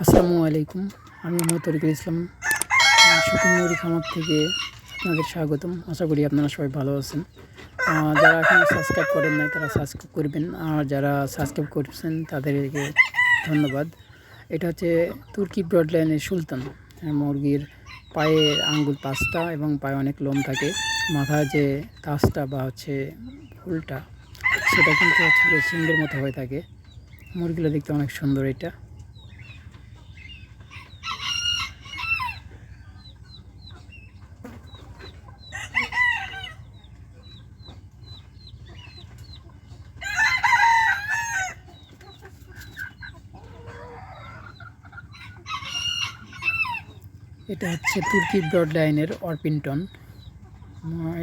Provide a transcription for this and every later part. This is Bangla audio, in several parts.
আসসালামু আলাইকুম। আমি মোহাম্মদ তরিকুল ইসলাম শকুন মুরগি খামার থেকে আপনাদের স্বাগতম। আশা করি আপনারা সবাই ভালো আছেন। যারা এখনও সাবস্ক্রাইব করেন নাই তারা সাবস্ক্রাইব করবেন, আর যারা সাবস্ক্রাইব করছেন তাদেরকে ধন্যবাদ। এটা হচ্ছে তুর্কি ব্রড লাইনের সুলতান মুরগির। পায়ের আঙ্গুল 5টা এবং পায়ে অনেক লোম থাকে। মাথায় যে তাজটা বা হচ্ছে ফুলটা, সেটা কিন্তু হচ্ছে সিংহের মতো হয়ে থাকে। মুরগিগুলো দেখতে অনেক সুন্দর। এটা হচ্ছে তুর্কি ব্রড লাইনের অরপিংটন।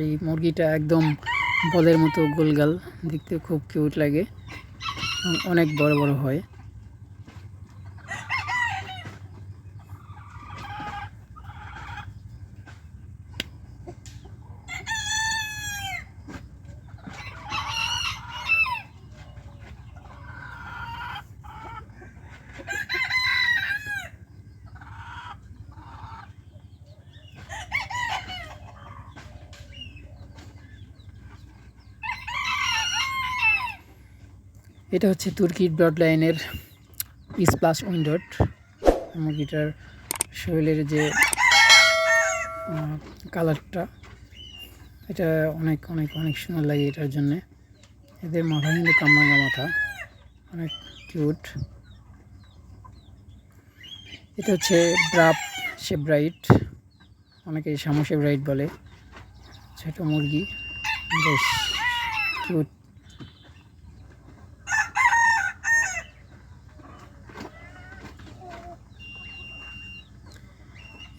এই মুরগিটা একদম বলের মতো গোলগাল, দেখতে খুব কিউট লাগে এবং অনেক বড় বড় হয়। এটা হচ্ছে তুর্কি ব্রড লাইনের স্প্লাশ উইন্ডোড। মুরগিটার শরীরের যে কালারটা, এটা অনেক অনেক অনেক সুন্দর লাগে। এটার জন্যে এদের মাথা কিন্তু কামরাঙা মাথা, অনেক কিউট। এটা হচ্ছে ব্রাপ শেব্রাইট, অনেকে শামু শেব্রাইট বলে। ছোট মুরগি, বেশ কিউট।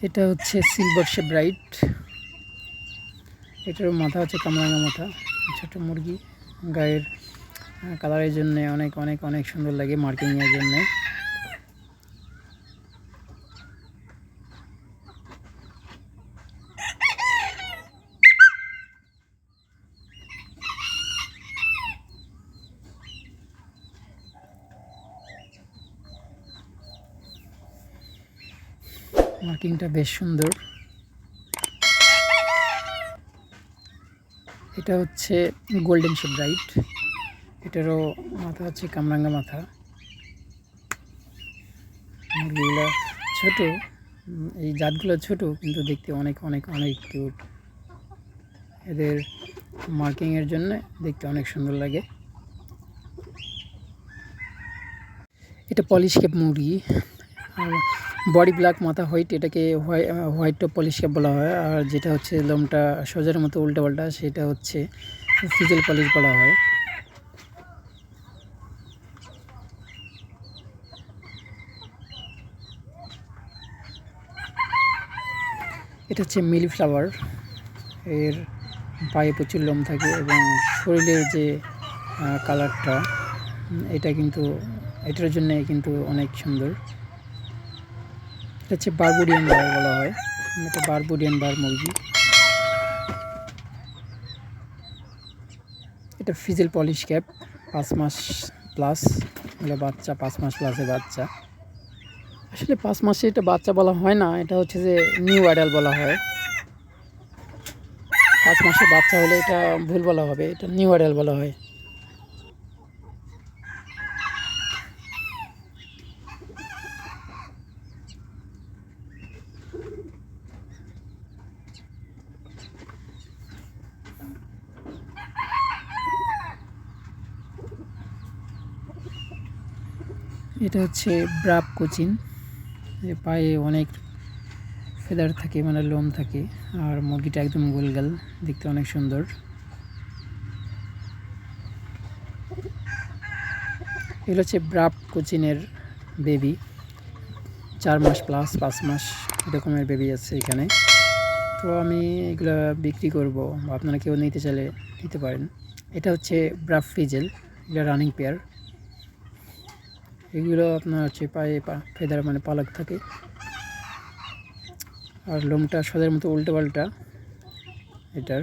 এটা হচ্ছে সিলভার শেব্রাইট। এটারও মাথা হচ্ছে কামরাঙা মাথা। ছোট মুরগি, গায়ের কালারের জন্য অনেক অনেক অনেক সুন্দর লাগে, মার্কিংয়ের জন্য। মার্কিংটা বেশ সুন্দর। এটা হচ্ছে গোল্ডেন শেব্রাইট। এটারও মাথা হচ্ছে কামরাঙ্গা মাথা। মুরগিগুলো ছোট, এই জাতগুলো ছোট কিন্তু দেখতে অনেক অনেক অনেক কিউট। এদের মার্কিংয়ের জন্য দেখতে অনেক সুন্দর লাগে। এটা পলিশ ক্যাপ মুরগি, আর বডি ব্ল্যাক, মাথা হোয়াইট। এটাকে হোয়াইট টপ পলিশ ক্যাপ বলা হয়। আর যেটা হচ্ছে লোমটা সোজার মতো উল্টা পাল্টা, সেটা হচ্ছে ফিজেল পলিশ বলা হয়। এটা হচ্ছে মিলি ফ্লাওয়ার। এর পায়ে প্রচুর লোম থাকে এবং শরীরের যে কালারটা, এটা কিন্তু এটার জন্য কিন্তু অনেক সুন্দর। এটা হচ্ছে বারবুডিয়ান বার বলা হয়। এটা বারবুডিয়ান বার মুরগি। এটা ফিজেল পলিশ ক্যাপ, 5 মাস প্লাস। এটা বাচ্চা, 5 মাস প্লাসের বাচ্চা। আসলে 5 মাসে এটা বাচ্চা বলা হয় না, এটা হচ্ছে যে নিউ অ্যাডাল বলা হয়। 5 মাসের বাচ্চা হলে এটা ভুল বলা হবে, এটা নিউ অ্যাডাল বলা হয়। এটা হচ্ছে ব্রাপ কোচিন। পায়ে অনেক ফেদার থাকে, মানে লোম থাকে। আর মুরগিটা একদম গোলগাল, দেখতে অনেক সুন্দর। এগুলো হচ্ছে ব্রাপ কোচিনের বেবি, 4 মাস প্লাস, 5 মাস এরকমের বেবি আছে এখানে। তো আমি এগুলো বিক্রি করব, আপনারা কেউ নিতে চাইলে নিতে পারেন। এটা হচ্ছে ব্রাফ ফিজেল, এগুলো রানিং পেয়ার। এগুলো আপনার হচ্ছে পায়ে ফেদার, মানে পালক থাকে। আর লোমটা সোজার মতো উল্টো পাল্টা এটার।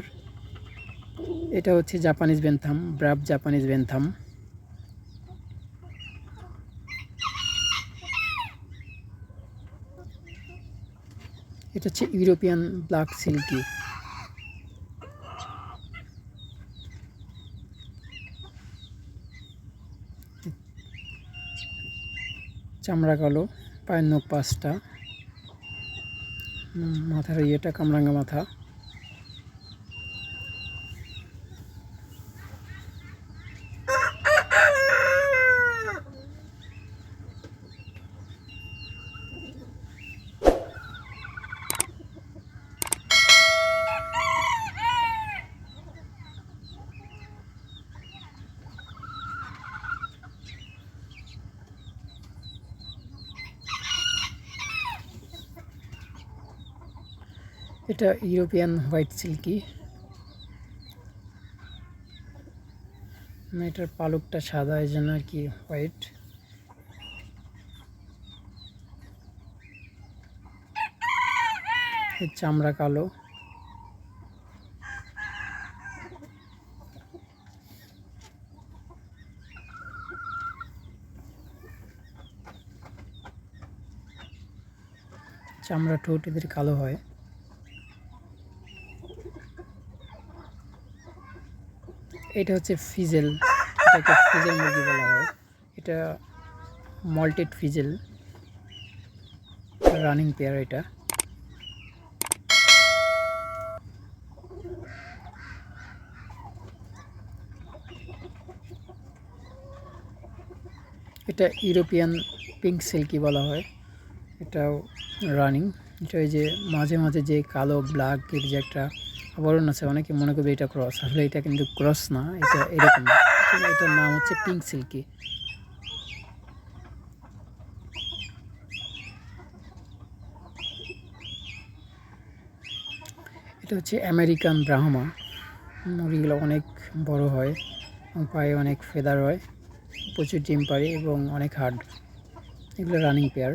এটা হচ্ছে জাপানিজ বেনথাম, ব্রাফ জাপানিজ বেনথাম। এটা হচ্ছে ইউরোপিয়ান ব্ল্যাক সিল্কি। চামড়া কালো, পায়ের নখ 5টা, মাথার ইয়েটা কামরাঙ্গা মাথা। এটা ইউরোপিয়ান হোয়াইট সিল্কি। এটার পালকটা সাদা, এই জন্য আর কি হোয়াইট। এর চামড়া কালো। চামড়া ঠোঁট এদের কালো হয়। এটা হচ্ছে ফিজেল, এটাকে ফিজেল মুরগি বলা হয়। এটা মল্টেড ফিজেল, রানিং পেয়ার। এটা ইউরোপিয়ান পিঙ্ক সিল্কি বলা হয়, এটাও রানিং। এটা এই যে মাঝে মাঝে যে কালো ব্ল্যাকের যে একটা আবরণ আছে, অনেকে মনে করবে এটা ক্রস, আসলে এটা কিন্তু ক্রস না, এটা এরকম। এটার নাম হচ্ছে পিঙ্ক সিল্কি। এটা হচ্ছে আমেরিকান ব্রাহ্মা। মুরগিগুলো অনেক বড় হয় এবং পায়ে অনেক ফেদার হয়, প্রচুর ডিম পারে এবং অনেক হার্ড। এগুলো রানিং পেয়ার।